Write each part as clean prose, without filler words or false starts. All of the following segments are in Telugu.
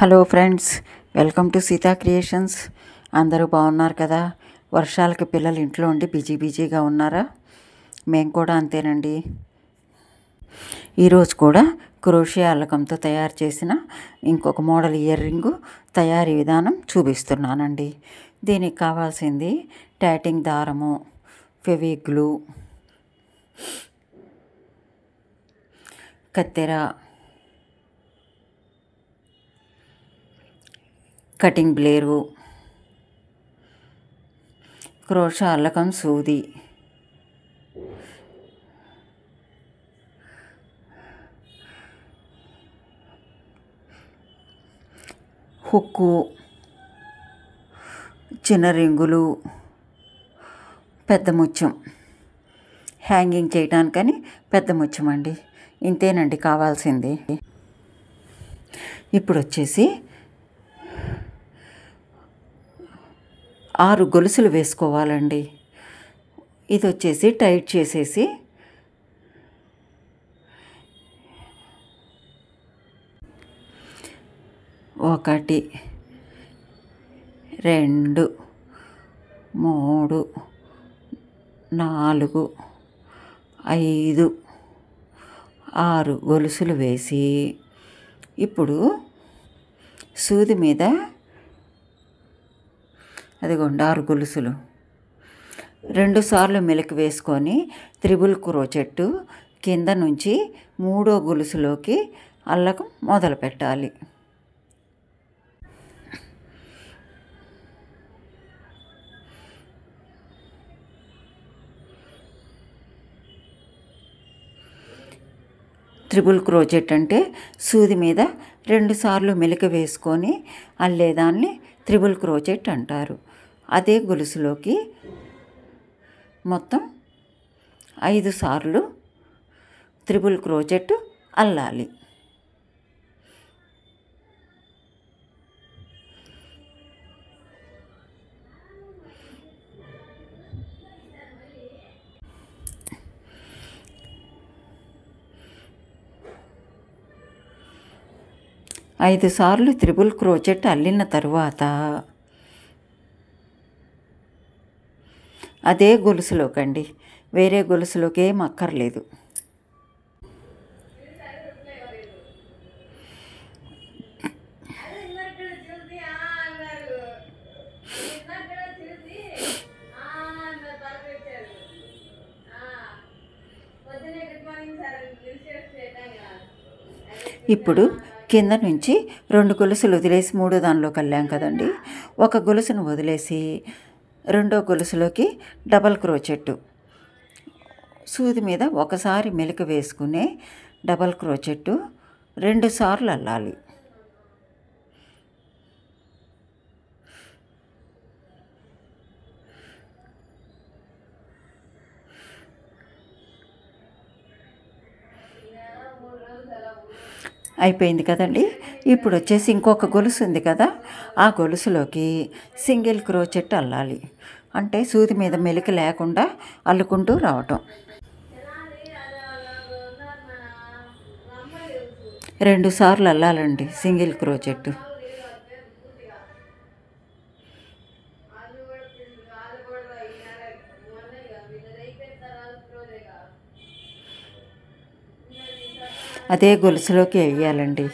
Hello friends, welcome to Sita creations. అందరూ బాగున్నారు కదా? వర్షాలకి పిల్లలు ఇంట్లో ఉండి బిజీగా ఉన్నారా? మేము కూడా అంతేనండి. ఈరోజు కూడా క్రోషియా అల్లకంతో తయారు చేసిన ఇంకొక మోడల్ ఇయర్ రింగు తయారీ విధానం చూపిస్తున్నానండి. దీనికి కావాల్సింది టాటింగ్ దారము, ఫెవిగ్లూ, కత్తెర, కటింగ్ బ్లేరు, క్రోషా అల్లకం సూది, హుక్కు, చిన్న రింగులు, పెద్ద ముత్యం, హ్యాంగింగ్ చేయడానికని పెద్ద ముత్యం అండి. ఇంతేనండి కావాల్సింది. ఇప్పుడు వచ్చేసి 6 గొలుసులు వేసుకోవాలండి. ఇది వచ్చేసి టైట్ చేసేసి ఒకటి, 2, 3, 4, 5, 6 గొలుసులు వేసి ఇప్పుడు సూది మీద అదిగోండి 6 గొలుసులు 2 సార్లు మెలిక వేసుకొని త్రిబుల్ క్రోచెట్టు కింద నుంచి 3వ గొలుసులోకి అల్లకం మొదలు పెట్టాలి. త్రిబుల్ క్రోచెట్ అంటే సూది మీద 2 సార్లు మెలిక వేసుకొని అల్లేదాన్ని త్రిబుల్ క్రోచెట్ అంటారు. అదే గొలుసులోకి మొత్తం 5 సార్లు త్రిబుల్ క్రోచెట్ అల్లాలి. ఐదు సార్లు త్రిబుల్ క్రోచెట్ అల్లిన తరువాత అదే గొలుసులోకండి, వేరే గొలుసులోకి ఏం అక్కర్లేదు. ఇప్పుడు కింద నుంచి 2 గొలుసులు వదిలేసి 3 దానిలోకి అల్లాం కదండి. ఒక గొలుసును వదిలేసి 2వ గొలుసులోకి డబల్ క్రోచెట్టు సూది మీద ఒకసారి మెలిక వేసుకునే డబల్ క్రోచెట్టు 2 సార్లు అల్లాలి. అయిపోయింది కదండి. ఇప్పుడు వచ్చేసి ఇంకొక గొలుసు ఉంది కదా, ఆ గొలుసులోకి సింగిల్ క్రోచెట్ అల్లాలి. అంటే సూది మీద మెలిక లేకుండా అల్లుకుంటూ రావటం. 2 సార్లు అల్లాలండి సింగిల్ క్రోచెట్. అదే గొలుసులోకి వేయాలండి.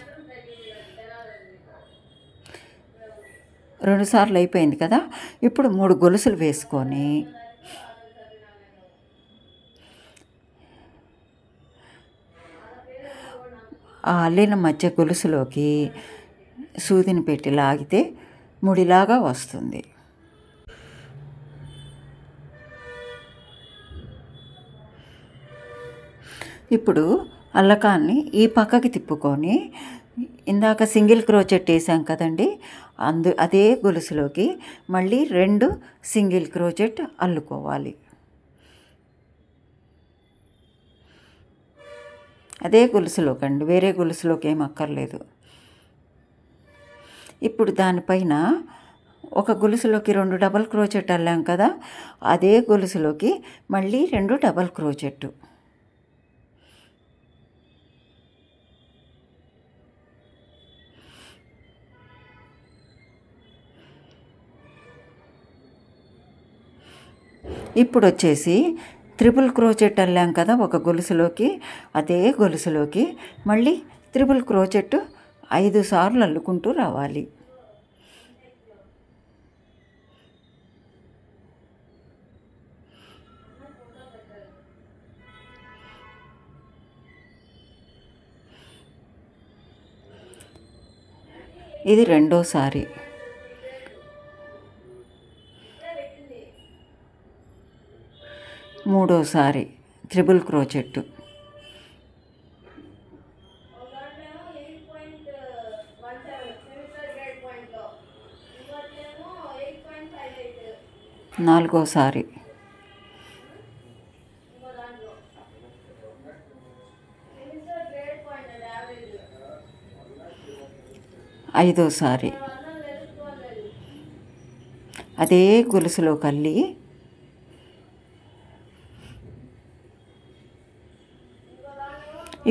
2 సార్లు అయిపోయింది కదా. ఇప్పుడు 3 గొలుసులు వేసుకొని ఆ అల్లిన మధ్య గొలుసులోకి సూదిని పెట్టి లాగితే ముడిలాగా వస్తుంది. ఇప్పుడు అల్లకాన్ని ఈ పక్కకి తిప్పుకొని ఇందాక సింగిల్ క్రోచెట్ వేసాం కదండి, అదే గొలుసులోకి మళ్ళీ 2 సింగిల్ క్రోచెట్ అల్లుకోవాలి. అదే గొలుసులోకండి, వేరే గొలుసులోకి ఏం అక్కర్లేదు. ఇప్పుడు దానిపైన ఒక గొలుసులోకి 2 డబల్ క్రోచెట్ అల్లాం కదా, అదే గొలుసులోకి మళ్ళీ 2 డబల్ క్రోచెట్టు. ఇప్పుడు వచ్చేసి త్రిపుల్ క్రోచెట్ అల్లాం కదా ఒక గొలుసులోకి, అదే గొలుసులోకి మళ్ళీ త్రిపుల్ క్రోచెట్ 5 సార్లు అల్లుకుంటూ రావాలి. ఇది రెండోసారి. మూడోసారి త్రిపుల్ క్రోచెట్. నాలుగోసారి. ఐదోసారి. అదే గొలుసులో కల్లి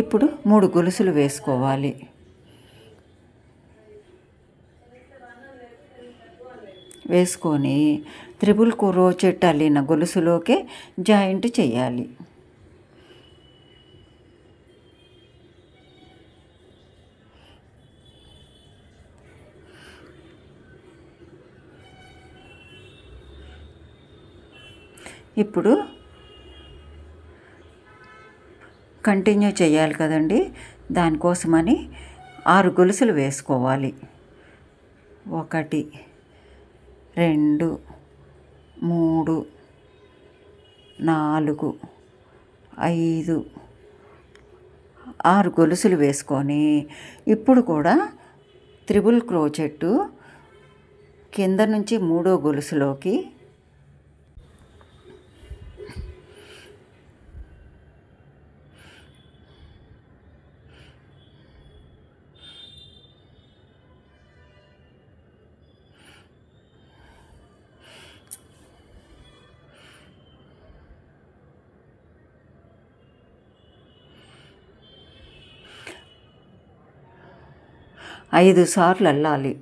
ఇప్పుడు 3 గొలుసులు వేసుకోవాలి. వేసుకొని త్రిపుల్ క్రోచెట్ అల్లిన గొలుసులోకే జాయింట్ చేయాలి. ఇప్పుడు కంటిన్యూ చేయాలి కదండి, దానికోసమని 6 గొలుసులు వేసుకోవాలి. 1 2 3 4 5 6 గొలుసులు వేసుకొని ఇప్పుడు కూడా త్రిపుల్ క్రోచెట్ కింద నుంచి 3వ గొలుసులోకి ఐదు సార్లు అల్లాలి.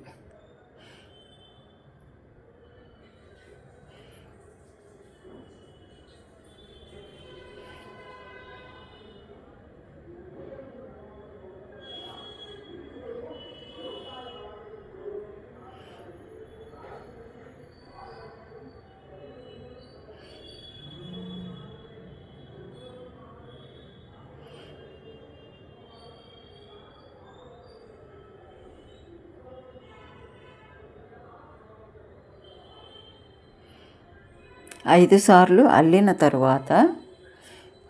ఐదు సార్లు అల్లిన తరువాత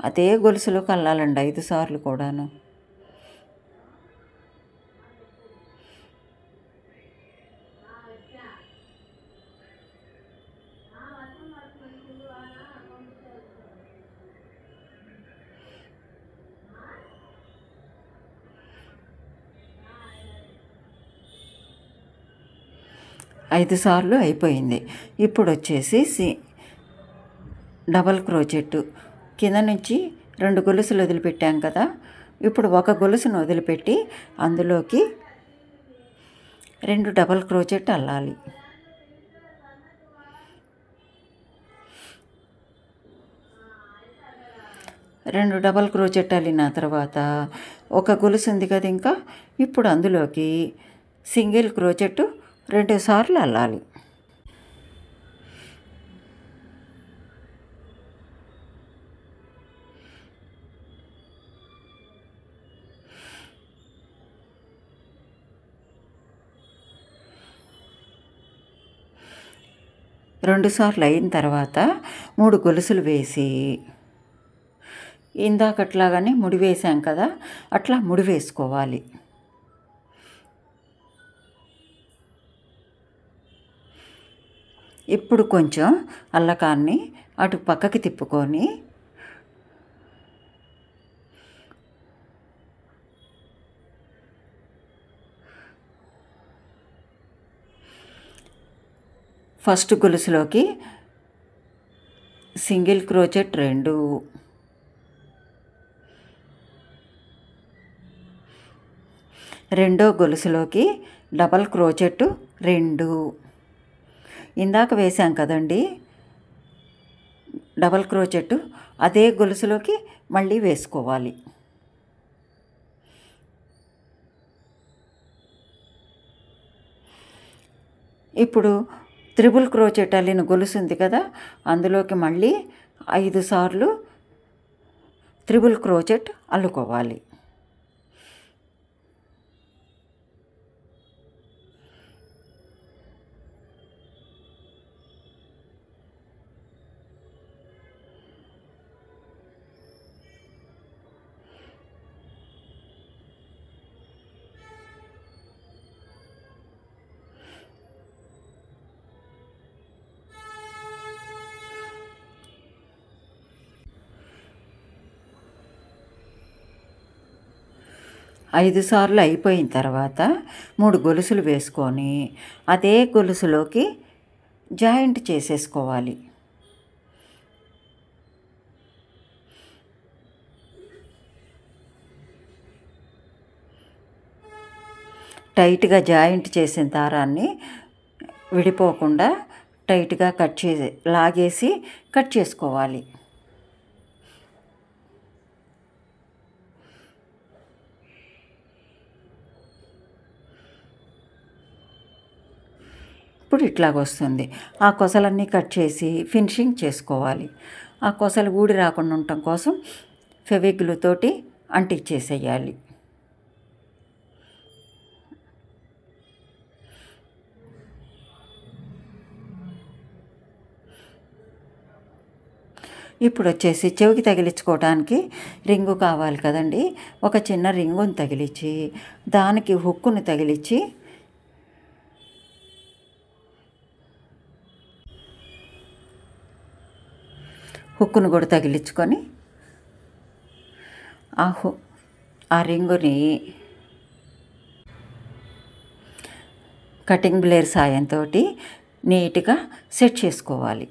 అదే గొలుసులోకి అల్లాలండి 5 సార్లు కూడాను. ఐదు సార్లు అయిపోయింది. ఇప్పుడు వచ్చేసి డబల్ క్రోచెట్ కింద నుంచి 2 గొలుసులు వదిలిపెట్టాం కదా, ఇప్పుడు ఒక గొలుసును వదిలిపెట్టి అందులోకి 2 డబల్ క్రోచెట్ అల్లాలి. రెండు డబల్ క్రోచెట్ అల్లిన తర్వాత ఒక గొలుసు ఉంది కదా ఇంకా, ఇప్పుడు అందులోకి సింగిల్ క్రోచెట్ 2 సార్లు అల్లాలి. రెండు సార్లు అయిన తర్వాత 3 గొలుసులు వేసి ఇందాకట్లాగానే ముడి వేసాం కదా, అట్లా ముడి వేసుకోవాలి. ఇప్పుడు కొంచెం అల్లకాన్ని అటు పక్కకి తిప్పుకొని ఫస్ట్ గొలుసులోకి సింగిల్ క్రోచెట్ 2, రెండో గొలుసులోకి డబల్ క్రోచెట్ 2, ఇందాక వేసాం కదండి డబల్ క్రోచెట్ అదే గొలుసులోకి మళ్ళీ వేసుకోవాలి. ఇప్పుడు త్రిబుల్ క్రోచెట్ అల్లిన గొలుసు ఉంది కదా, అందులోకి మళ్ళీ 5 సార్లు త్రిబుల్ క్రోచెట్ అల్లుకోవాలి. ఐదు సార్లు అయిపోయిన తర్వాత 3 గొలుసులు వేసుకొని అదే గొలుసులోకి జాయింట్ చేసేసుకోవాలి. టైట్గా జాయింట్ చేసిన దారాన్ని విడిపోకుండా టైట్గా లాగేసి కట్ చేసుకోవాలి. ఇప్పుడు ఇట్లాగొస్తుంది. ఆ కొసలన్నీ కట్ చేసి ఫినిషింగ్ చేసుకోవాలి. ఆ కొసలు ఊడి రాకుండా ఉండటం కోసం ఫెవిగ్లూ తోటి అంటించేసేయాలి. ఇప్పుడు వచ్చేసి చెవికి తగిలించుకోవడానికి రింగు కావాలి కదండి. ఒక చిన్న రింగుని తగిలించి దానికి హుక్కుని తగిలించి హుక్కును కూడా తగిలించుకొని ఆ రింగుని కటింగ్ బ్లేడ్ సాయంతో నీట్గా సెట్ చేసుకోవాలి.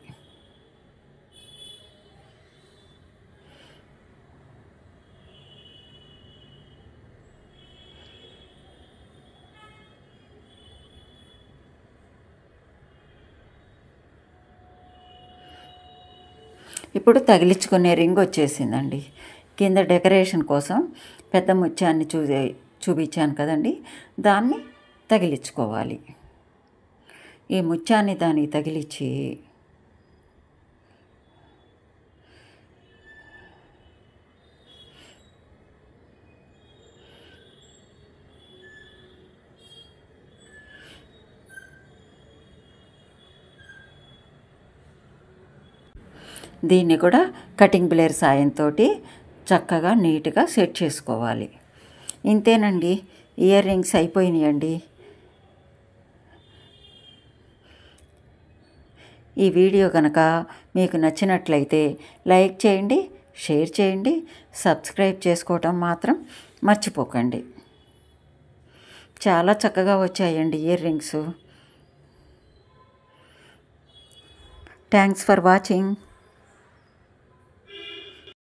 ఇప్పుడు తగిలించుకునే రింగ్ వచ్చేసిందండి. కింద డెకరేషన్ కోసం పెద్ద ముత్యాన్ని చూపించాను కదండి, దాన్ని తగిలించుకోవాలి. ఈ ముత్యాన్ని దానికి తగిలించి దీన్ని కూడా కటింగ్ బ్లేడ్ సాయంతో చక్కగా నీట్గా సెట్ చేసుకోవాలి. ఇంతేనండి, ఇయర్ రింగ్స్ అయిపోయినాయండి. ఈ వీడియో కనుక మీకు నచ్చినట్లయితే లైక్ చేయండి, షేర్ చేయండి, సబ్స్క్రైబ్ చేసుకోవటం మాత్రం మర్చిపోకండి. చాలా చక్కగా వచ్చాయండి ear rings. Thanks for watching.